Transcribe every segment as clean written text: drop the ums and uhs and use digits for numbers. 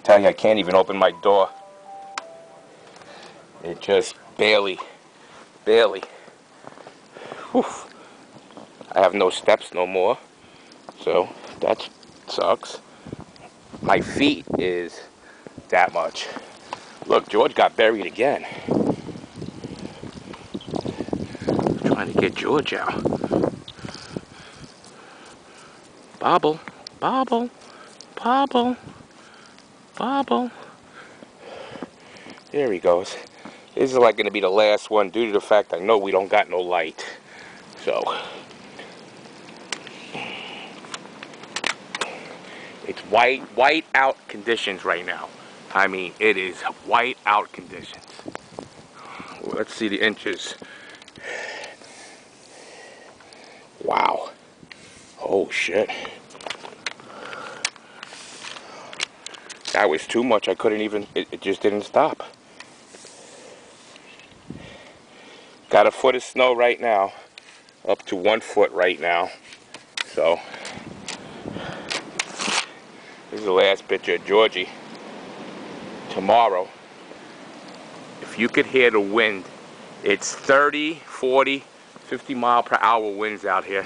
tell you, I can't even open my door. It just barely. Whew. I have no steps no more, so that sucks. My feet is that much. Look, George got buried again. I'm trying to get George out. Bobble, bobble, bobble, bobble. There he goes. This is like going to be the last one due to the fact I know we don't got no light. So it's white out conditions right now. I mean, it is white out conditions. Let's see the inches. Wow. Oh shit. That was too much. I couldn't even, it just didn't stop. Got a foot of snow right now. Up to 1 foot right now. So, this is the last picture of Georgie. Tomorrow, if you could hear the wind, it's 30, 40, 50 mile per hour winds out here.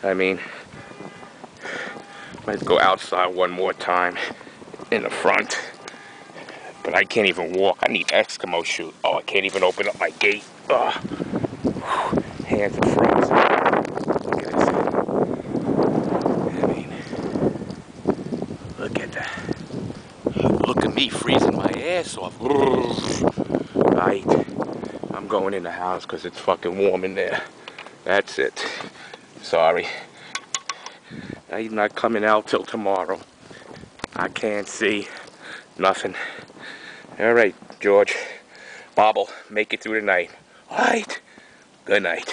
I mean, might go outside one more time in the front. But I can't even walk. I need Eskimo shoes. Oh, I can't even open up my gate. Ugh. Hands are frozen. Look at this. I mean, look at that. Look at me freezing my ass off. Right. I'm going in the house because it's fucking warm in there. That's it. Sorry. I'm not coming out till tomorrow. I can't see nothing. Alright, George. Bobble, make it through the night. Alright. Good night.